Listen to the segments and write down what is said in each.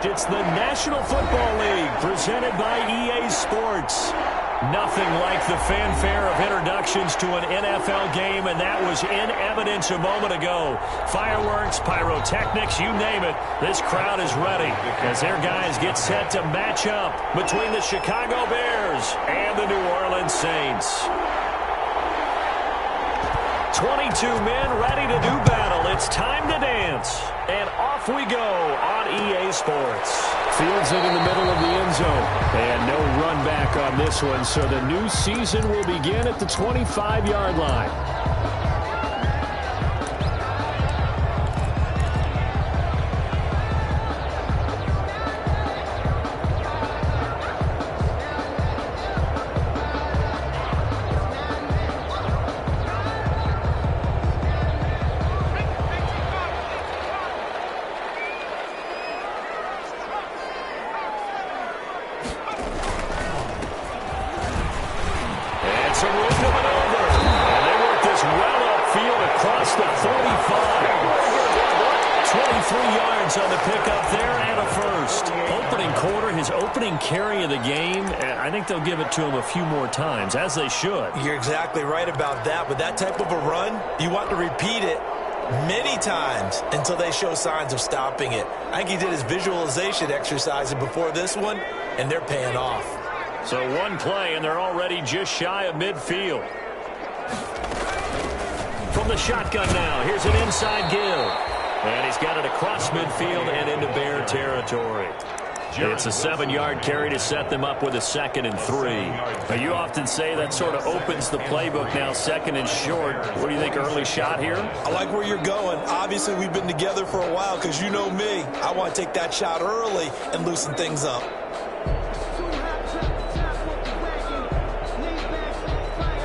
It's the National Football League presented by EA Sports. Nothing like the fanfare of introductions to an NFL game, and that was in evidence a moment ago. Fireworks, pyrotechnics, you name it. This crowd is ready as their guys get set to match up between the Chicago Bears and the New Orleans Saints. 22 men ready to do battle. It's time to dance. And off we go on EA Sports. Fields it in the middle of the end zone. And no run back on this one, so the new season will begin at the 25-yard line. Carry of the game, and I think they'll give it to him a few more times, as they should. You're exactly right about that. With that type of a run, you want to repeat it many times until they show signs of stopping it. I think he did his visualization exercise before this one, and they're paying off. So one play, and they're already just shy of midfield. From the shotgun now, here's an inside give. And he's got it across midfield and into Bear territory. It's a 7-yard carry to set them up with a 2nd and 3. Now, you often say that sort of opens the playbook now, 2nd and short. What do you think, early shot here? I like where you're going. Obviously, we've been together for a while because you know me. I want to take that shot early and loosen things up.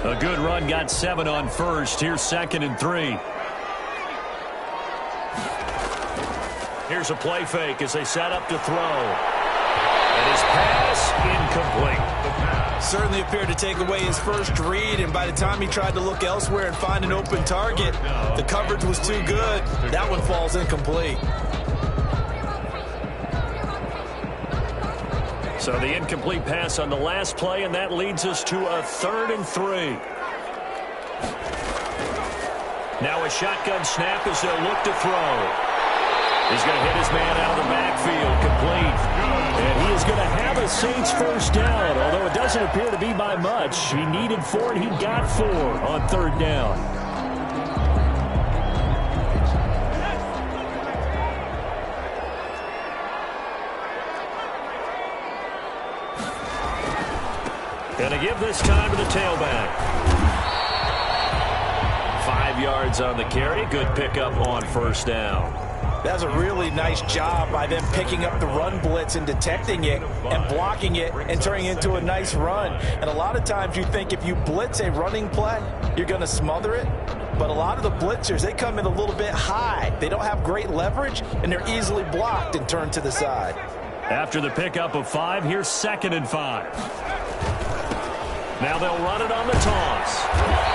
A good run, got 7 on first. Here's 2nd and 3. Here's a play fake as they set up to throw. And his pass incomplete. Certainly appeared to take away his first read, and by the time he tried to look elsewhere and find an open target, the coverage was too good. That one falls incomplete. So the incomplete pass on the last play, and that leads us to a 3rd and 3. Now a shotgun snap as they'll look to throw. He's going to hit his man out of the backfield, complete. And he is going to have a Saints first down, although it doesn't appear to be by much. He needed 4, and he got 4 on 3rd down. Going to give this time to the tailback. 5 yards on the carry. Good pickup on first down. That's a really nice job by them picking up the run blitz and detecting it and blocking it and turning it into a nice run. And a lot of times you think if you blitz a running play, you're going to smother it. But a lot of the blitzers, they come in a little bit high. They don't have great leverage, and they're easily blocked and turned to the side. After the pickup of 5, here's 2nd and 5. Now they'll run it on the toss.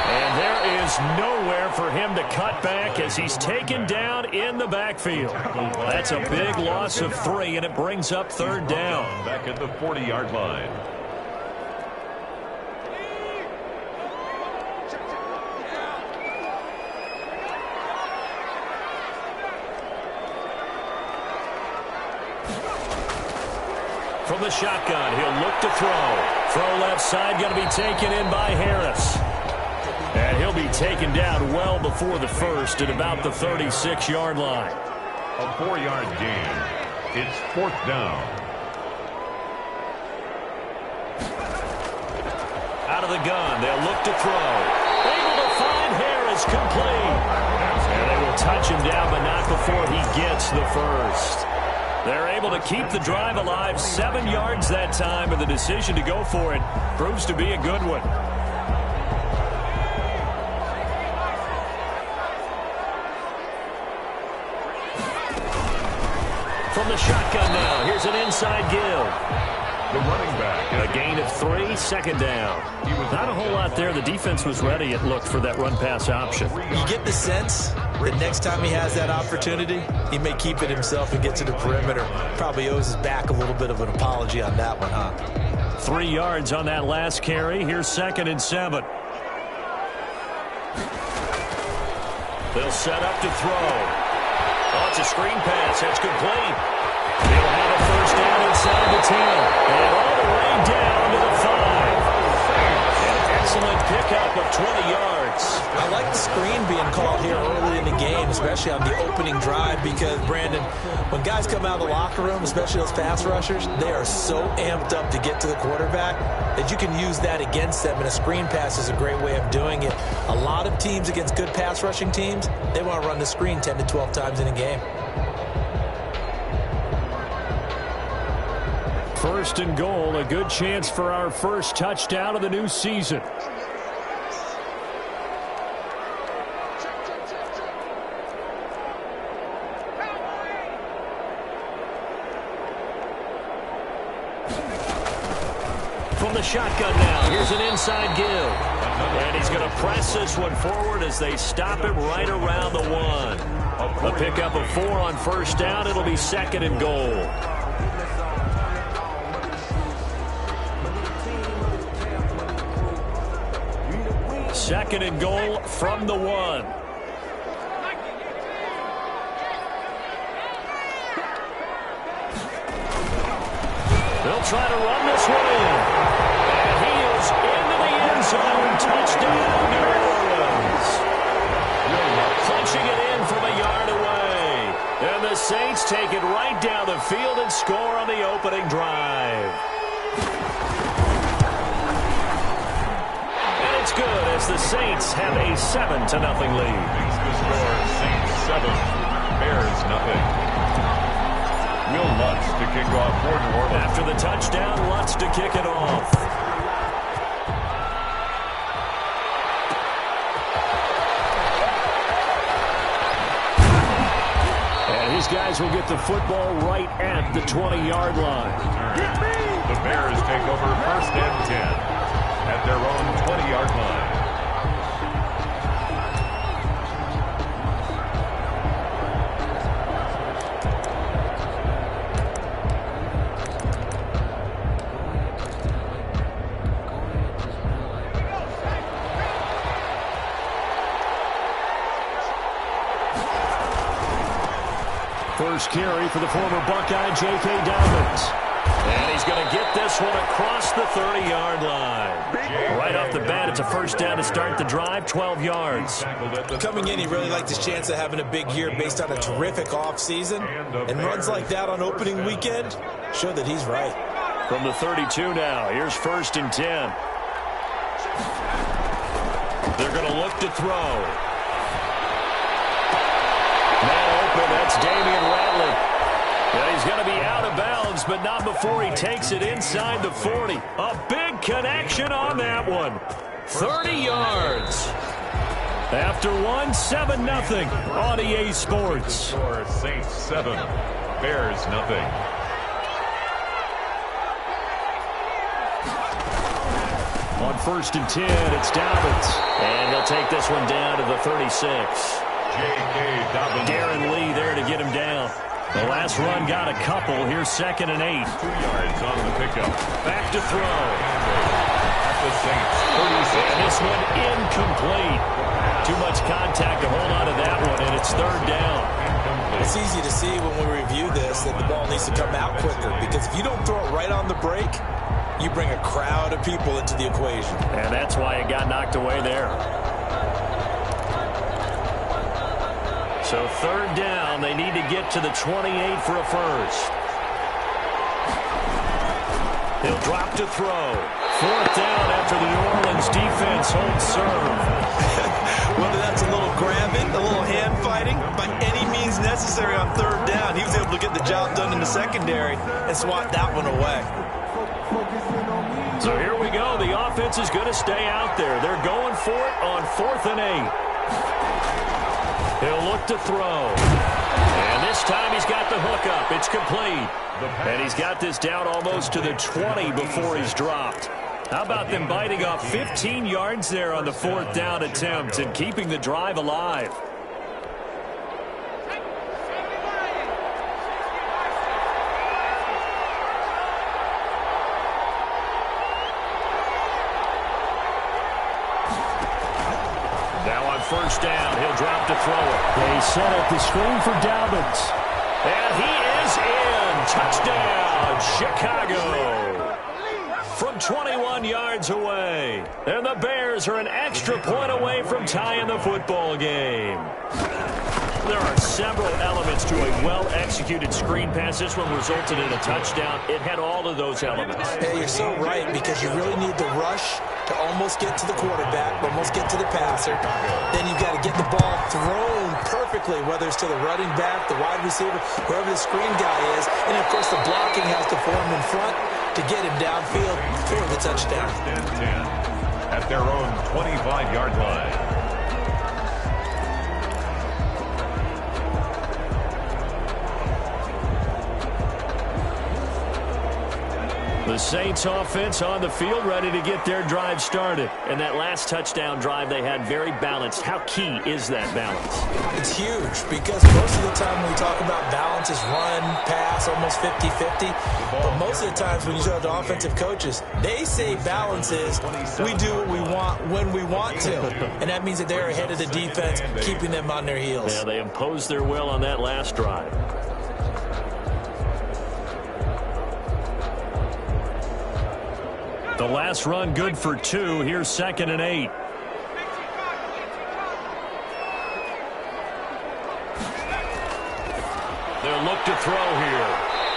And there is nowhere for him to cut back as he's taken down in the backfield. That's a big loss of 3, and it brings up 3rd down. Back at the 40-yard line. From the shotgun, he'll look to throw. Throw left side, going to be taken in by Harris. And he'll be taken down well before the first at about the 36-yard line. A 4-yard gain. It's 4th down. Out of the gun, they'll look to throw. Able to find Harris, complete. And they will touch him down, but not before he gets the first. They're able to keep the drive alive, 7 yards that time, and the decision to go for it proves to be a good one. From the shotgun now, here's an inside give. the running back. A gain of 3, second down. Not a whole lot there. The defense was ready, it looked, for that run-pass option. You get the sense that next time he has that opportunity, he may keep it himself and get to the perimeter. Probably owes his back a little bit of an apology on that one, huh? 3 yards on that last carry. Here's 2nd and 7. They'll set up to throw. Oh, it's a screen pass. That's complete. They'll have a first down inside the 10. And all the way down to the 5. An excellent pickup of 20 yards. I like the screen being called here early in the game, especially on the opening drive, because, Brandon, when guys come out of the locker room, especially those pass rushers, they are so amped up to get to the quarterback that you can use that against them, and a screen pass is a great way of doing it. A lot of teams against good pass rushing teams, they want to run the screen 10 to 12 times in a game. First and goal, a good chance for our first touchdown of the new season. From the shotgun now, here's an inside give. And he's going to press this one forward as they stop it right around the 1. A pickup of 4 on first down. It'll be 2nd and goal. Second and goal from the 1. They'll try to run this one in. And he is into the end zone. Touchdown, New Orleans. Punching it in from a yard away. And the Saints take it right down the field and score on the opening drive. It's good as the Saints have a 7-0 lead. Makes the score Saints 7, Bears nothing. Will Lutz to kick off for New Orleans. After the touchdown, Lutz to kick it off. And his guys will get the football right at the 20-yard line. The Bears take over 1st and 10. At their own 20-yard line. First carry for the former Buckeye, J.K. Dobbins. And he's going to get this one across the 30-yard line. Right off the bat, it's a first down to start the drive, 12 yards. Coming in, he really liked his chance of having a big year based on a terrific offseason. And runs like that on opening weekend show that he's right. From the 32 now, here's 1st and 10. They're going to look to throw. Man open, that's Damian Ratley. And he's going to be out of bounds, but not before he takes it inside the 40. A big connection on that one. 30 yards. After 7-0 on EA Sports. Score Saints 7, Bears nothing. On 1st and 10, it's Dobbins. And he'll take this one down to the 36. J.K. Dobbins. Darren Lee there to get him down. The last run got a couple. Here's 2nd and 8. 2 yards on the pickup. Back to throw. At the Saints, 36. And this one incomplete. Too much contact to hold on to that one, and it's 3rd down. It's easy to see when we review this that the ball needs to come out quicker, because if you don't throw it right on the break, you bring a crowd of people into the equation. And that's why it got knocked away there. So 3rd down, they need to get to the 28 for a first. He'll drop to throw. 4th down after the New Orleans defense holds serve. Whether that's a little grabbing, a little hand fighting, by any means necessary on 3rd down, he was able to get the job done in the secondary and swat that one away. So here we go. The offense is going to stay out there. They're going for it on 4th and 8. He'll look to throw. And this time he's got the hook up. It's complete. And he's got this down almost to the 20 before he's dropped. How about them biting off 15 yards there on the 4th down attempt and keeping the drive alive? Now on 1st down, he'll drop to throw it. They set up the screen for Dobbins. And he is in. Touchdown, Chicago. From 21 yards away. And the Bears are an extra point away from tying the football game. There are several elements to a well-executed screen pass. This one resulted in a touchdown. It had all of those elements. Hey, you're so right, because you really need the rush to almost get to the quarterback, almost get to the passer. Then you've got to get the ball thrown perfectly, whether it's to the running back, the wide receiver, whoever the screen guy is. And, of course, the blocking has to form in front to get him downfield for the touchdown. At their own 25-yard line. The Saints offense on the field, ready to get their drive started. And that last touchdown drive they had very balanced. How key is that balance? It's huge, because most of the time when we talk about balance is run, pass, almost 50-50. But most of the times when you talk to offensive coaches, they say balance is we do what we want when we want to. And that means that they're ahead of the defense, keeping them on their heels. Yeah, they imposed their will on that last drive. The last run good for 2. Here's 2nd and 8. They'll look to throw here.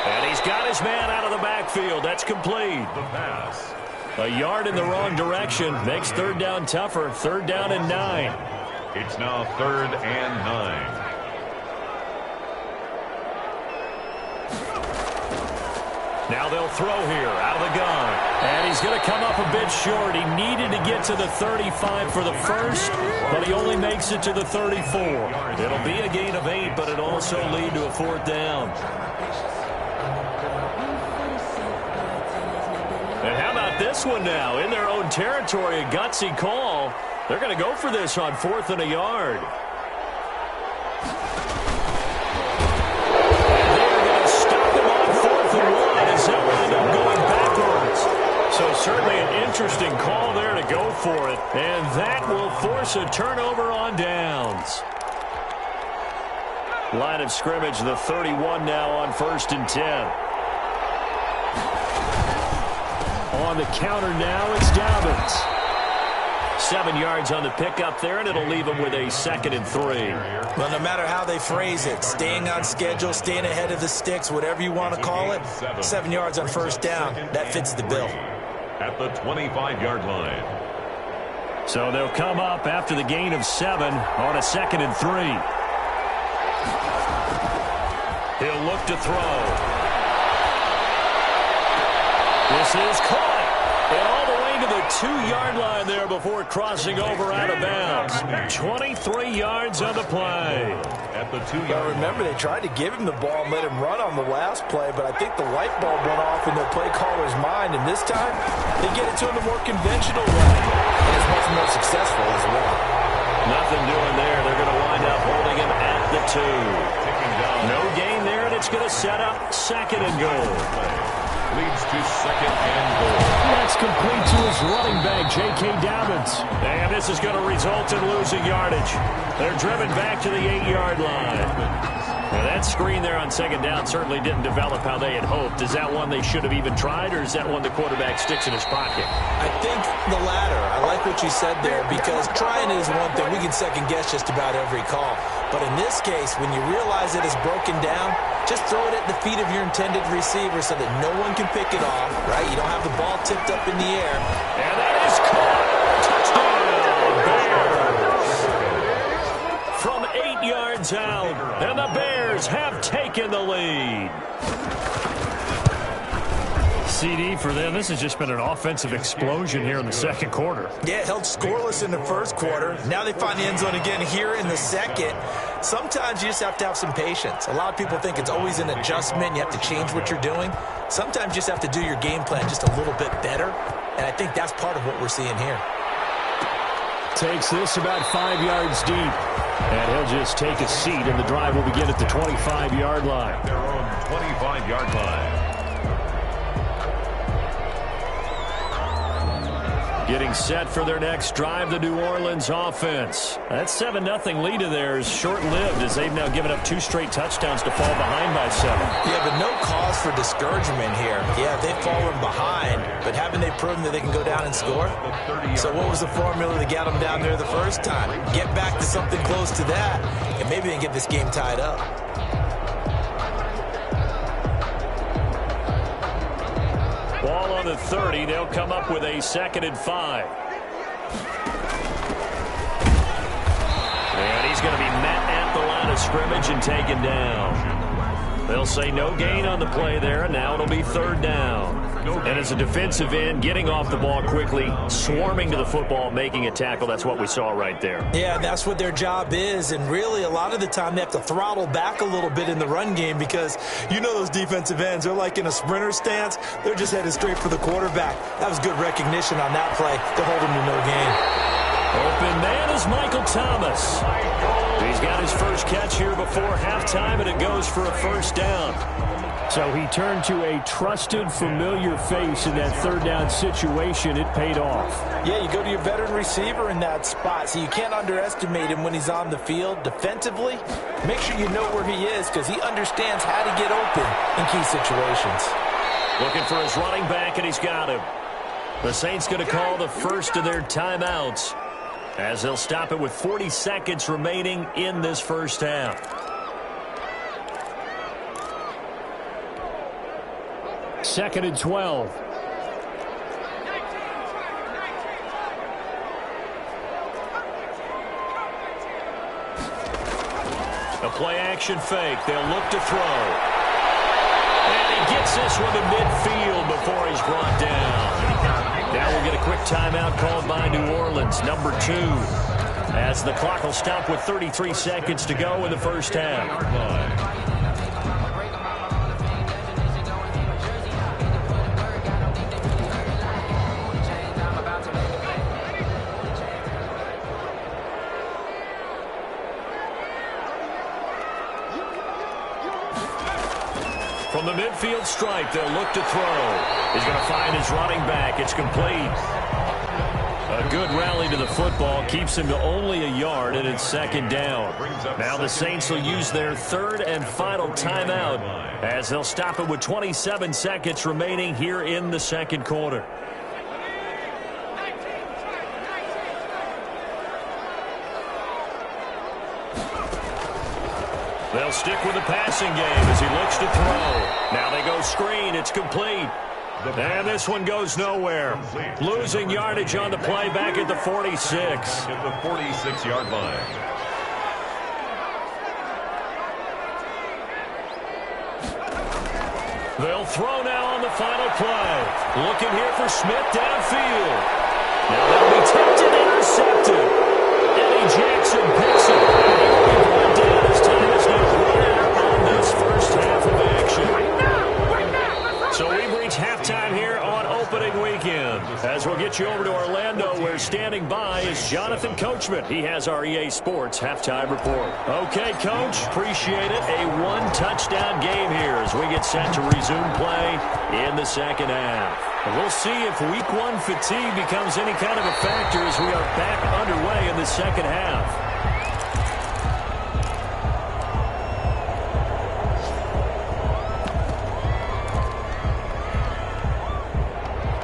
And he's got his man out of the backfield. That's complete. The pass. A yard in the wrong direction makes 3rd down tougher. 3rd down and 9. It's now 3rd and 9. Now they'll throw here out of the gun. And he's going to come up a bit short. He needed to get to the 35 for the first, but he only makes it to the 34. It'll be a gain of 8, but it'll also lead to a 4th down. And how about this one now? In their own territory, a gutsy call. They're going to go for this on 4th and a yard. So certainly an interesting call there to go for it. And that will force a turnover on downs. Line of scrimmage, the 31 now on 1st and 10. On the counter now, it's Dobbins. 7 yards on the pickup there, and it'll leave him with a 2nd and 3. Well, no matter how they phrase it, staying on schedule, staying ahead of the sticks, whatever you want to call it, 7 yards on 1st down, that fits the bill. At the 25-yard line. So they'll come up after the gain of 7 on a 2nd and 3. He'll look to throw. This is caught. And all the way to the 2-yard line there before crossing over out of bounds. 23 yards on the play. At the 2-yard line. Remember, they tried to give him the ball and let him run on the last play, but I think the light bulb went off in the play caller's mind, and this time they get it to him the more conventional way, and it's much more successful as well. Nothing doing there. They're going to wind up holding him at the 2. No gain there, and it's going to set up 2nd and goal. Leads to 2nd and goal. That's complete to his running back, J.K. Dobbins. And this is going to result in losing yardage. They're driven back to the 8-yard line. Now that screen there on 2nd down certainly didn't develop how they had hoped. Is that one they should have even tried, or is that one the quarterback sticks in his pocket? I think the latter. I like what you said there, because trying is one thing. We can second-guess just about every call. But in this case, when you realize it is broken down, just throw it at the feet of your intended receiver so that no one can pick it off, right? You don't have the ball tipped up in the air. And that is caught. Touchdown, Bears. From 8 yards out, and the Bears have taken the lead. CD, for them, this has just been an offensive explosion here in the second quarter. Yeah, held scoreless in the first quarter. Now they find the end zone again here in the second. Sometimes you just have to have some patience. A lot of people think it's always an adjustment. You have to change what you're doing. Sometimes you just have to do your game plan just a little bit better. And I think that's part of what we're seeing here. Takes this about 5 yards deep. And he'll just take a seat, and the drive will begin at the 25-yard line. Their own 25-yard line. Getting set for their next drive, the New Orleans offense. That 7-0 lead of theirs short-lived as they've now given up 2 straight touchdowns to fall behind by 7. Yeah, but no cause for discouragement here. Yeah, they've fallen behind, but haven't they proven that they can go down and score? So what was the formula to get them down there the first time? Get back to something close to that, and maybe they can get this game tied up. Ball on the 30. They'll come up with a 2nd and 5. And he's going to be met at the line of scrimmage and taken down. They'll say no gain on the play there, and now it'll be 3rd down. And as a defensive end, getting off the ball quickly, swarming to the football, making a tackle, that's what we saw right there. Yeah, that's what their job is, and really a lot of the time they have to throttle back a little bit in the run game because you know those defensive ends, they're like in a sprinter stance. They're just headed straight for the quarterback. That was good recognition on that play to hold him to no gain. Open man is Michael Thomas. He's got his first catch here before halftime, and it goes for a 1st down. So he turned to a trusted, familiar face in that 3rd down situation. It paid off. Yeah, you go to your veteran receiver in that spot, so you can't underestimate him when he's on the field. Defensively, make sure you know where he is because he understands how to get open in key situations. Looking for his running back, and he's got him. The Saints going to call the first of their timeouts as they'll stop it with 40 seconds remaining in this first half. 2nd and 12. A play-action fake. They'll look to throw. And he gets this one to midfield before he's brought down. Now we'll get a quick timeout called by New Orleans, number 2, as the clock will stop with 33 seconds to go in the first half. From the midfield stripe, they'll look to throw. He's going to find his running back. It's complete. A good rally to the football keeps him to only a yard, and it's 2nd down. Now the Saints will use their 3rd and final timeout as they'll stop it with 27 seconds remaining here in the second quarter. They'll stick with the passing game as he looks to throw. Now they go screen. It's complete. And this one goes nowhere. Losing yardage on the play back at the 46. At the 46-yard line. They'll throw now on the final play. Looking here for Smith downfield. Now that'll be tipped and intercepted. Eddie Jackson picks it. Brought down as time is now running on this first half of action. So we've reached halftime here on opening weekend. As we'll get you over to Orlando, where standing by is Jonathan Coachman. He has our EA Sports halftime report. Okay, Coach, appreciate it. A 1-touchdown game here as we get set to resume play in the second half. And we'll see if week 1 fatigue becomes any kind of a factor as we are back underway in the second half.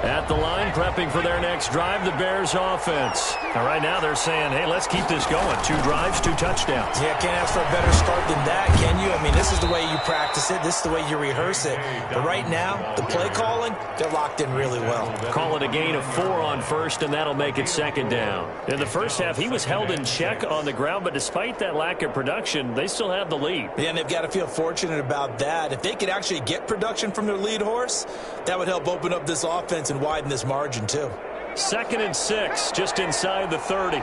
At the line, prepping prepping for their next drive, the Bears offense. And right now they're saying, hey, let's keep this going. 2 drives, 2 touchdowns. Yeah, can't ask for a better start than that, can you? I mean, this is the way you practice it. This is the way you rehearse it. But right now, the play calling, they're locked in really well. Call it a gain of 4 on first, and that'll make it 2nd down. In the first half, he was held in check on the ground, but despite that lack of production, they still have the lead. Yeah, and they've got to feel fortunate about that. If they could actually get production from their lead horse, that would help open up this offense and widen this margin too. 2nd and 6, just inside the 30.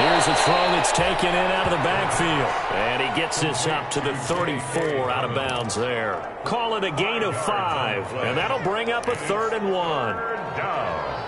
Here's a throw that's taken in out of the backfield. And he gets this up to the 34 out of bounds there. Call it a gain of 5. And that'll bring up a 3rd and 1. Third down.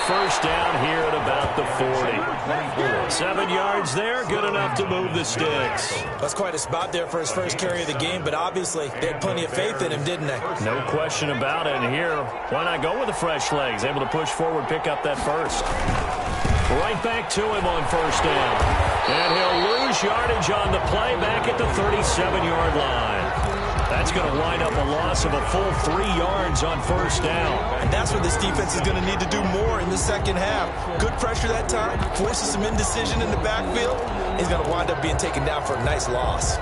First down here at about the 40. 7 yards there, good enough to move the sticks. That's quite a spot there for his first carry of the game, but obviously they had plenty of faith in him, didn't they? No question about it. And here, why not go with the fresh legs? Able to push forward, pick up that first. Right back to him on first down. And he'll lose yardage on the play back at the 37-yard line. That's going to wind up a loss of a full 3 yards on first down. And that's what this defense is going to need to do more in the second half. Good pressure that time, forces some indecision in the backfield. He's going to wind up being taken down for a nice loss.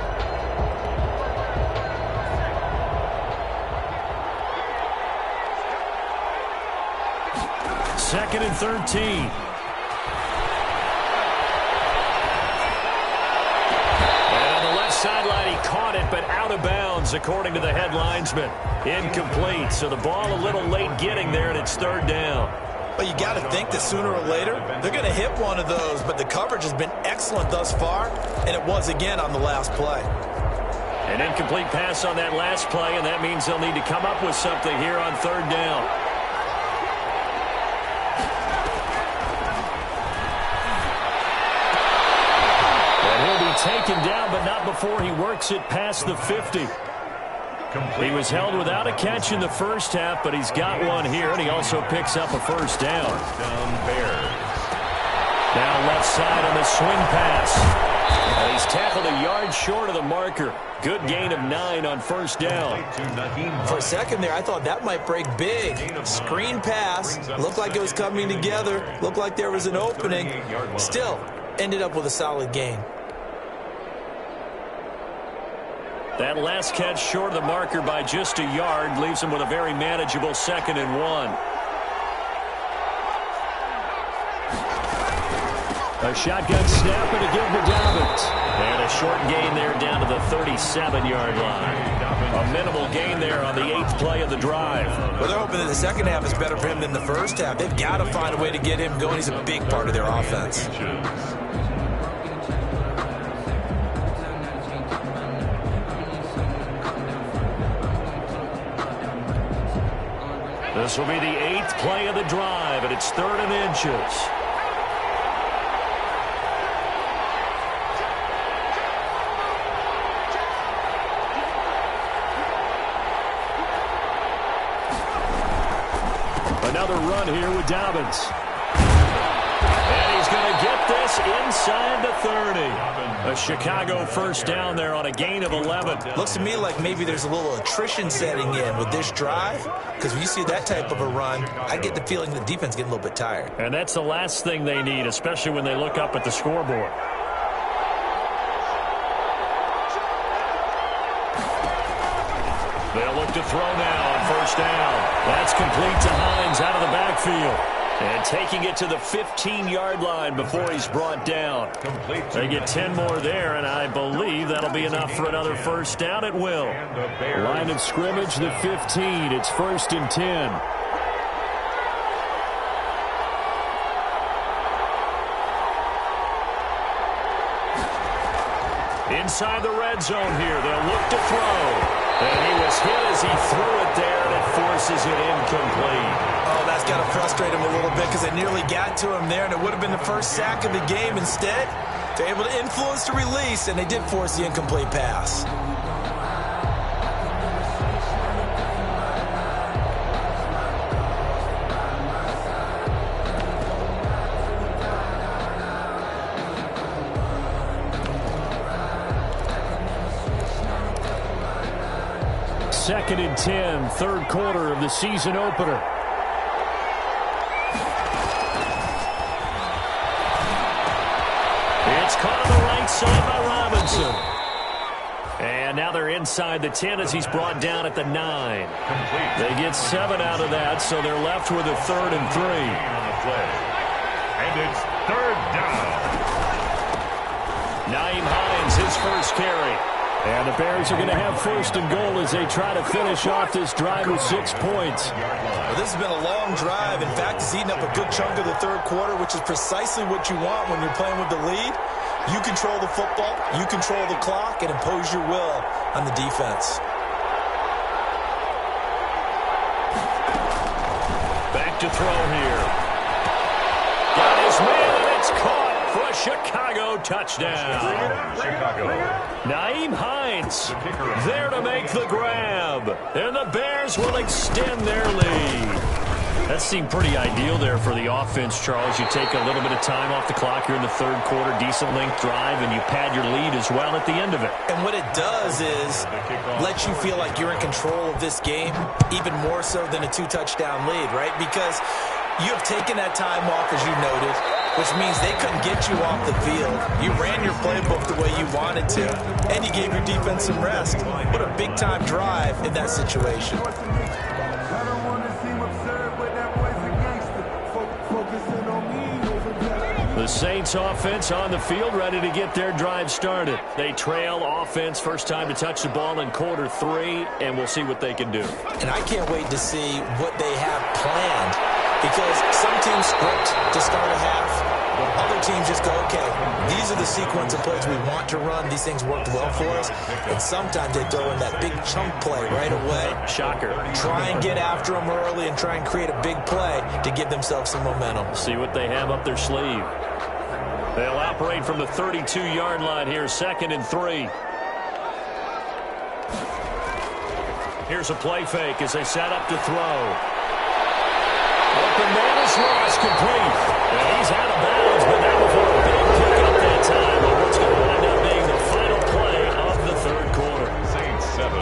Second and 13. Sideline, he caught it, but out of bounds, according to the head linesman. Incomplete, so the ball a little late getting there, and it's 3rd down. But you got to think that sooner or later, they're going to hit one of those, but the coverage has been excellent thus far, and it was again on the last play. An incomplete pass on that last play, and that means they'll need to come up with something here on 3rd down. Taken down, but not before he works it past the 50. He was held without a catch in the first half, but he's got one here, and he also picks up a first down. Now left side on the swing pass. And he's tackled a yard short of the marker. Good gain of 9 on first down. For a second there, I thought that might break big. Screen pass. Looked like it was coming together. Looked like there was an opening. Still, ended up with a solid gain. That last catch short of the marker by just a yard leaves him with a very manageable 2nd and 1. A shotgun snap and a give to Dobbins. And a short gain there down to the 37-yard line. A minimal gain there on the 8th play of the drive. Well, they're hoping that the second half is better for him than the first half. They've got to find a way to get him going. He's a big part of their offense. This will be the 8th play of the drive, and it's 3rd and inches. Another run here with Dobbins. And he's going to get this inside the 30. A Chicago first down there on a gain of 11. Looks to me like maybe there's a little attrition setting in with this drive, because when you see that type of a run, I get the feeling the defense getting a little bit tired. And that's the last thing they need, especially when they look up at the scoreboard. They'll look to throw now on first down. That's complete to Hines out of the backfield. And taking it to the 15-yard line before he's brought down. They get 10 more there, and I believe that'll be enough for another first down. It will. Line of scrimmage, the 15. It's 1st and 10. Inside the red zone here. They'll look to throw. And he was hit as he threw it there, and it forces it incomplete. Oh, that's got to frustrate him a little bit because they nearly got to him there, and it would have been the first sack of the game. Instead, they're able to influence the release, and they did force the incomplete pass. Second and 10, third quarter of the season opener. It's caught on the right side by Robinson. And now they're inside the 10 as he's brought down at the 9. They get 7 out of that, so they're left with a 3rd and 3. And it's 3rd down. Nyheim Hines, his first carry. And the Bears are going to have 1st and goal as they try to finish off this drive with 6 points. Well, this has been a long drive. In fact, it's eaten up a good chunk of the third quarter, which is precisely what you want when you're playing with the lead. You control the football, you control the clock, and impose your will on the defense. Back to throw here. Got his man, and it's caught for a Chicago touchdown. Chicago. Nyheim Hines there to make the grab. And the Bears will extend their lead. That seemed pretty ideal there for the offense, Charles. You take a little bit of time off the clock here in the third quarter, decent length drive, and you pad your lead as well at the end of it. And what it does is let you feel like you're in control of this game, even more so than a 2-touchdown lead, right? Because you have taken that time off, as you noted, which means they couldn't get you off the field. You ran your playbook the way you wanted to, and you gave your defense some rest. What a big-time drive in that situation. The Saints offense on the field, ready to get their drive started. They trail offense, first time to touch the ball in quarter 3, and we'll see what they can do. And I can't wait to see what they have planned, because some teams script to start a half. Other teams just go, okay, these are the sequence of plays we want to run. These things worked well for us. And sometimes they throw in that big chunk play right away. Shocker. Try and get after them early and try and create a big play to give themselves some momentum. See what they have up their sleeve. They'll operate from the 32-yard line here, 2nd and 3. Here's a play fake as they set up to throw. Open man is lost, complete. And he's out of bounds, but that was a big pickup that time on what's going to wind up being the final play of the third quarter. Saints 7.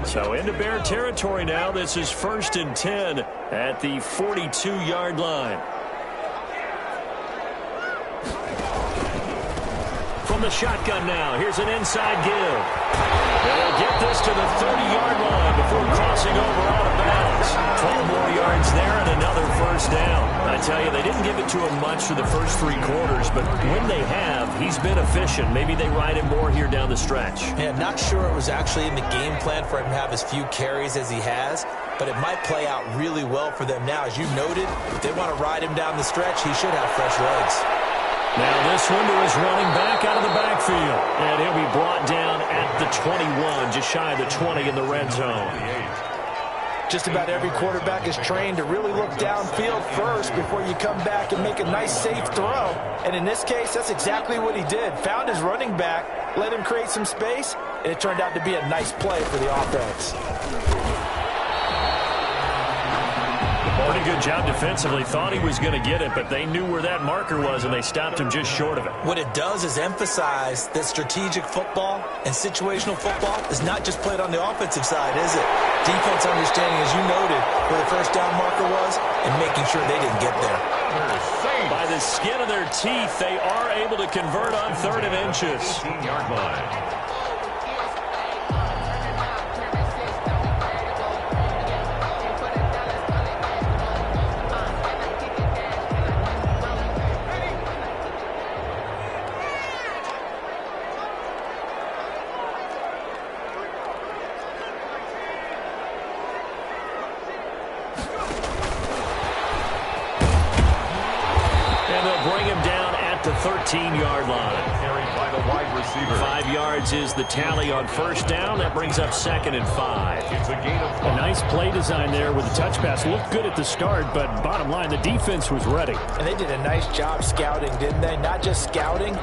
So into Bear territory now. This is 1st and 10 at the 42-yard line. From the shotgun now, here's an inside give. They'll get this to the 30-yard line before crossing over out of bounds. 12 more yards there and another first down. I tell you, they didn't give it to him much for the first 3 quarters, but when they have, he's been efficient. Maybe they ride him more here down the stretch. Yeah, not sure it was actually in the game plan for him to have as few carries as he has, but it might play out really well for them now. As you noted, if they want to ride him down the stretch, he should have fresh legs. Now this one to his running back out of the backfield. And he'll be brought down at the 21, just shy of the 20 in the red zone. Just about every quarterback is trained to really look downfield first before you come back and make a nice, safe throw. And in this case, that's exactly what he did. Found his running back, let him create some space, and it turned out to be a nice play for the offense. Pretty good job defensively. Thought he was going to get it, but they knew where that marker was, and they stopped him just short of it. What it does is emphasize that strategic football and situational football is not just played on the offensive side, is it? Defense understanding, as you noted, where the first down marker was and making sure they didn't get there. By the skin of their teeth, they are able to convert on 3rd and inches. 18-yard line. 13-yard line. Carried by the wide receiver. 5 yards is the tally on first down. That brings up 2nd and 5. It's a gain of 5. A nice play design there with the touch pass. Looked good at the start, but bottom line, the defense was ready. And they did a nice job scouting, didn't they? Not just scouting,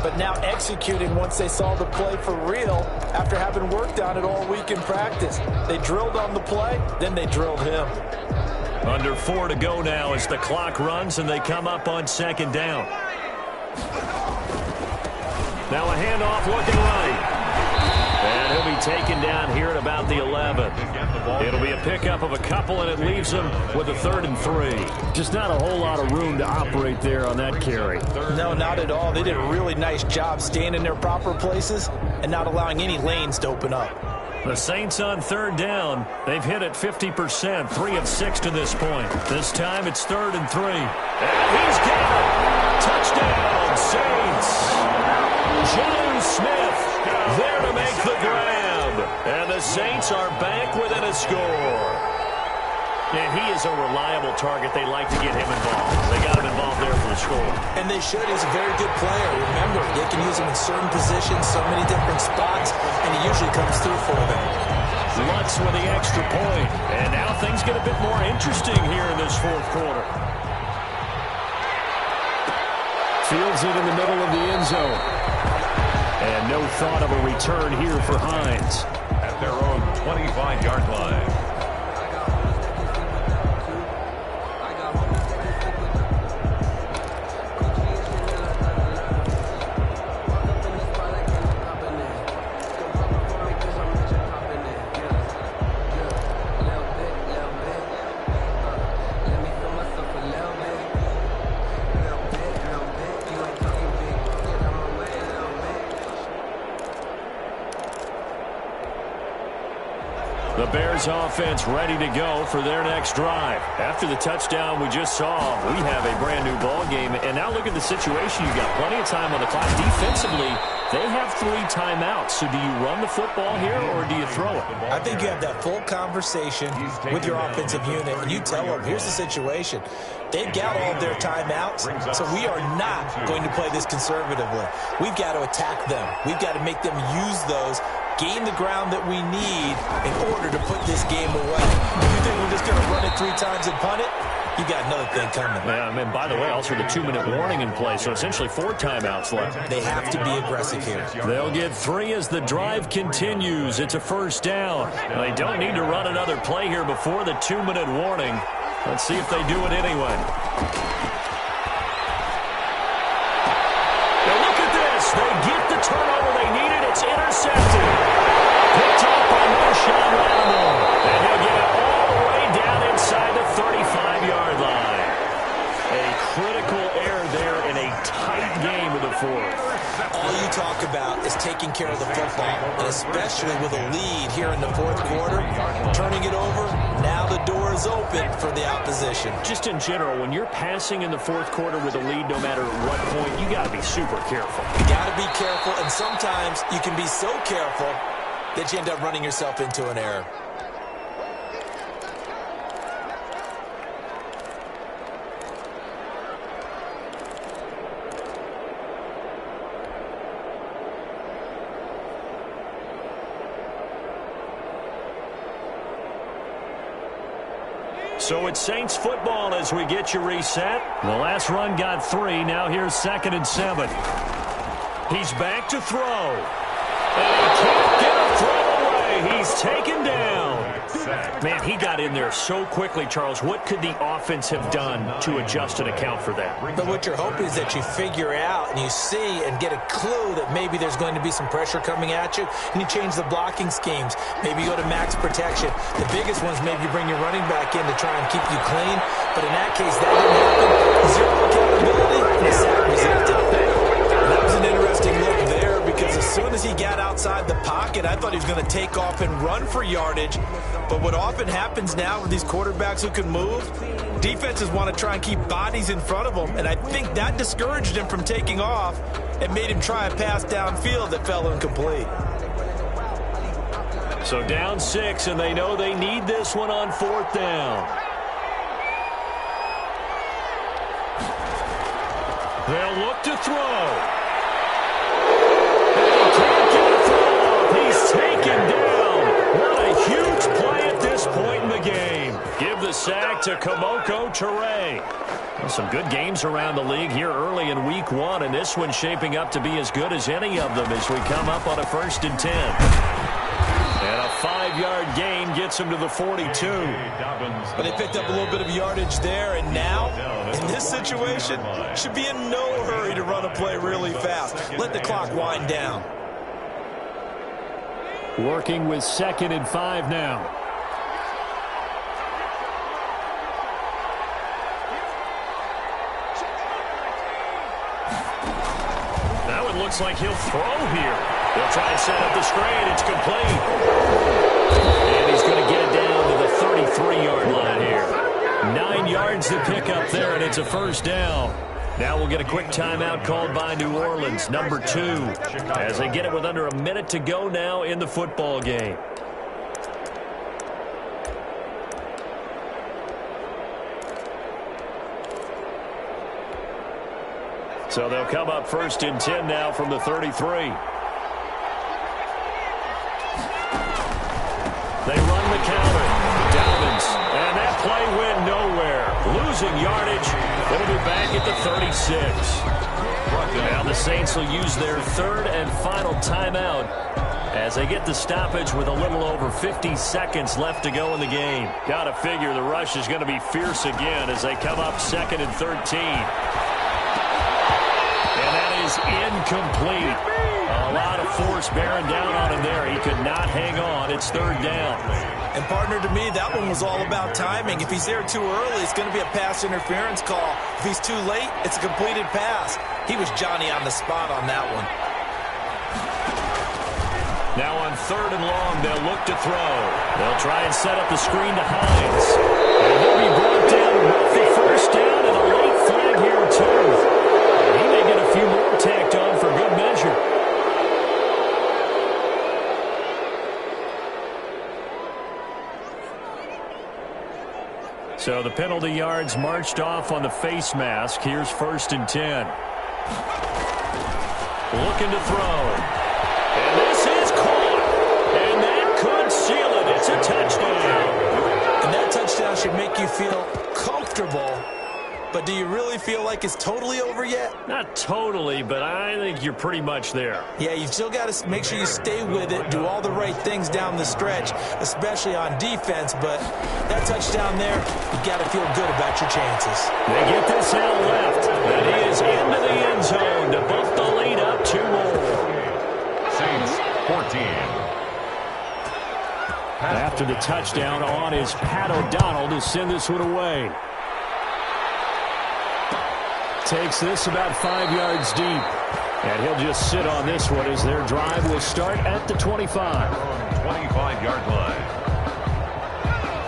but now executing once they saw the play for real after having worked on it all week in practice. They drilled on the play, then they drilled him. Under 4 to go now as the clock runs and they come up on 2nd down. Now a handoff looking right. And he'll be taken down here at about the 11. It'll be a pickup of a couple, and it leaves him with a 3rd and 3. Just not a whole lot of room to operate there on that carry. No, not at all. They did a really nice job staying in their proper places and not allowing any lanes to open up. The Saints on 3rd down. They've hit it 50%, 3 of 6 to this point. This time it's 3rd and 3. And he's got it. Touchdown, Saints. John Smith there to make the grab. And the Saints are back within a score. And he is a reliable target. They like to get him involved. They got him involved there for the score. And they should. He's a very good player. Remember, they can use him in certain positions, so many different spots, and he usually comes through for them. Lutz with the extra point. And now things get a bit more interesting here in this 4th quarter. Fields it in the middle of the end zone. And no thought of a return here for Hines. At their own 25-yard line. The Bears offense ready to go for their next drive. After the touchdown we just saw, we have a brand new ball game. And now look at the situation. You got plenty of time on the clock. Defensively, they have 3 timeouts. So do you run the football here or do you throw it? I think you have that full conversation with your offensive unit, and you tell them, here's the situation. They've got all of their timeouts, so we are not going to play this conservatively. We've got to attack them. We've got to make them use those, gain the ground that we need in order to put this game away. If you think we're just going to run it 3 times and punt it, you got another thing coming. Yeah, and by the way, also the 2-minute warning in play, so essentially 4 timeouts left. They have to be aggressive here. They'll get 3 as the drive continues. It's a 1st down. They don't need to run another play here before the 2-minute warning. Let's see if they do it anyway. Now look at this. They get the turnover they needed. It's intercepted. Picked off by Marshawn Lattimore. And he'll get it all the way down inside the 35-yard line. A critical error there in a tight game of the 4th. All you talk about is taking care of the football, and especially with a lead here in the 4th quarter, turning it over, now the door is open for the opposition. Just in general, when you're passing in the 4th quarter with a lead, no matter what point, you got to be super careful. You got to be careful, and sometimes you can be so careful that you end up running yourself into an error. So it's Saints football as we get you reset. The last run got 3. Now here's 2nd and 7. He's back to throw. And he can't get a throw away. He's taken down. Man, he got in there so quickly, Charles. What could the offense have done to adjust and account for that? But what you're hoping is that you figure out and you see and get a clue that maybe there's going to be some pressure coming at you, and you change the blocking schemes. Maybe you go to max protection. The biggest one's maybe you bring your running back in to try and keep you clean. But in that case, that didn't happen. Zero accountability, and the sack resulted. That was an interesting look there because as soon as he got outside the pocket, I thought he was going to take off and run for yardage. But what often happens now with these quarterbacks who can move, defenses want to try and keep bodies in front of them. And I think that discouraged him from taking off and made him try a pass downfield that fell incomplete. So down 6, and they know they need this one on 4th down. They'll look to throw. And he can't get a throw off. He's taken down. What a huge play at this point in the game. Give the sack to Kemoko Turay. Well, some good games around the league here early in week 1, and this one's shaping up to be as good as any of them as we come up on a 1st and 10. And a 5-yard gain gets him to the 42. But they picked up a little bit of yardage there, and now, in this situation, should be in no hurry to run a play really fast. Let the clock wind down. Working with 2nd and 5 now. Now it looks like he'll throw here. They'll try and set up the screen. It's complete. And he's going to get it down to the 33-yard line here. 9 yards to pick up there, and it's a 1st down. Now we'll get a quick timeout called by New Orleans, number 2, as they get it with under a minute to go now in the football game. So they'll come up 1st and 10 now from the 33. They run the counter. Dobbins. And that play went nowhere. Losing yardage. It'll be back at the 36. Now the Saints will use their 3rd and final timeout as they get the stoppage with a little over 50 seconds left to go in the game. Got to figure the rush is going to be fierce again as they come up 2nd and 13. And that is incomplete. A lot of force bearing down on him there. He could not hang on. It's 3rd down. And, partner, to me, that one was all about timing. If he's there too early, it's going to be a pass interference call. If he's too late, it's a completed pass. He was Johnny on the spot on that one. Now on 3rd and long, they'll look to throw. They'll try and set up the screen to Hines. And he'll be brought down with the 1st down and a late flag here, too. And he may get a few more tacked on for good measure. So the penalty yards marched off on the face mask. Here's 1st and 10. Looking to throw. And this is caught. And that could seal it. It's a touchdown. And that touchdown should make you feel comfortable. But do you really feel like it's totally over yet? Not totally, but I think you're pretty much there. Yeah, you've still got to make sure you stay with it, do all the right things down the stretch, especially on defense. But that touchdown there, you've got to feel good about your chances. They get this out left. That is into the end zone to bump the lead up 2 more. Saints 14. After the touchdown on is Pat O'Donnell to send this one away. Takes this about 5 yards deep. And he'll just sit on this one as their drive will start at the 25. 25-yard line.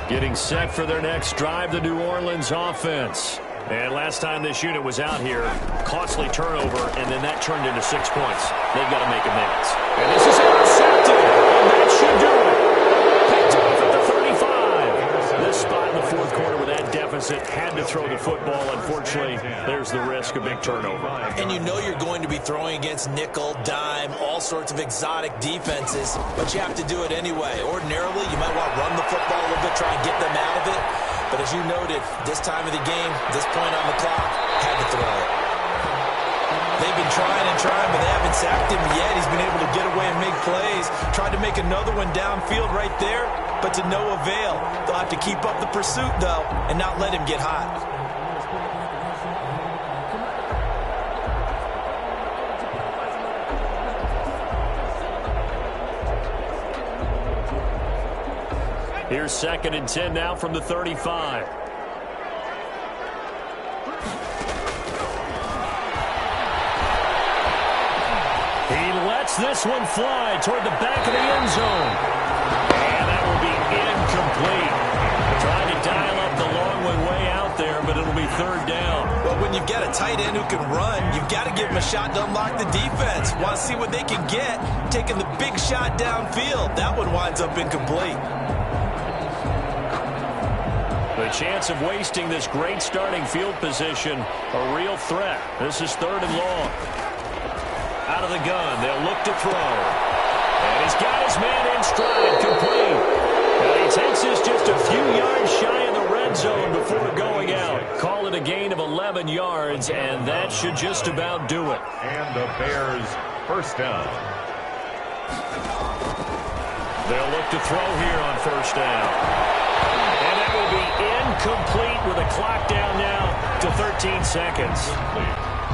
Getting set for their next drive, the New Orleans offense. And last time this unit was out here, costly turnover, and then that turned into 6 points. They've got to make amends. And this is intercepted. And that should do it. Picked off at the 35. This spot in the 4th quarter with that deficit had to throw the football. Unfortunately, there's the risk of big turnover. And you know you're going to be throwing against nickel, dime, all sorts of exotic defenses, but you have to do it anyway. Ordinarily, you might want to run the football a little bit, try and get them out of it. But as you noted, this time of the game, this point on the clock, had to throw it. They've been trying and trying, but they haven't sacked him yet. He's been able to get away and make plays. Tried to make another one downfield right there, but to no avail. They'll have to keep up the pursuit, though, and not let him get hot. Here's 2nd and 10 now from the 35. He lets this one fly toward the back of the end zone. And that will be incomplete. Trying to dial up the long way out there, but it'll be 3rd down. Well, when you've got a tight end who can run, you've got to give him a shot to unlock the defense. Want to see what they can get, taking the big shot downfield. That one winds up incomplete. The With a chance of wasting this great starting field position, a real threat. This is 3rd and long. Out of the gun, they'll look to throw. And he's got his man in stride, complete. Now he takes this just a few yards shy of the red zone before going out. Call it a gain of 11 yards, and that should just about do it. And the Bears first down. They'll look to throw here on first down. And that will be incomplete with a clock down now to 13 seconds.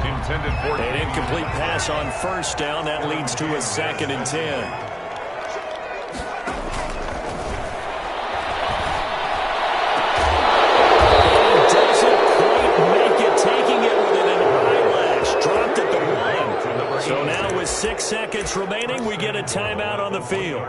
Intended for an incomplete pass on first down. That leads to a 2nd and 10. So now with 6 seconds remaining, we get a timeout on the field.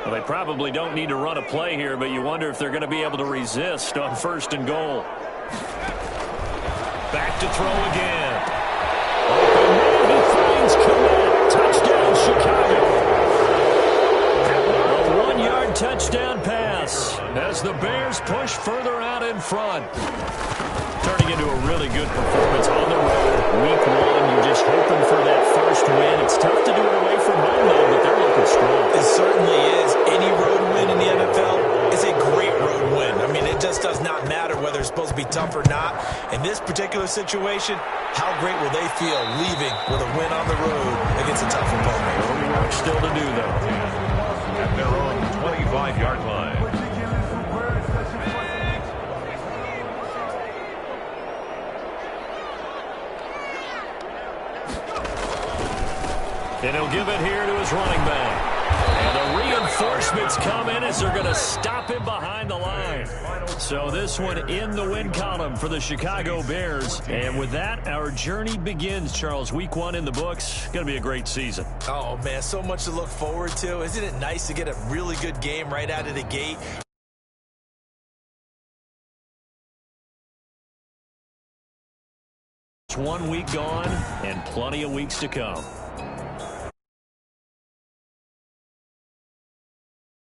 Well, they probably don't need to run a play here, but you wonder if they're going to be able to resist on 1st and goal. Back to throw again. Open man, he finds Kmet. Touchdown, Chicago. A 1-yard touchdown pass as the Bears push further out in front. Turning into a really good performance on the road. Week 1, you're just hoping for that first win. It's tough to do it away from home, though, but they're looking strong. It certainly is. Any road win in the NFL is a great road win. I mean, it just does not matter whether it's supposed to be tough or not. In this particular situation, how great will they feel leaving with a win on the road against a tough opponent? Work still to do, though. At their own 25-yard line. And he'll give it here to his running back. And the reinforcements come in as they're going to stop him behind the line. So this one in the win column for the Chicago Bears. And with that, our journey begins, Charles. Week 1 in the books. Going to be a great season. Oh, man, so much to look forward to. Isn't it nice to get a really good game right out of the gate? It's 1 week gone and plenty of weeks to come.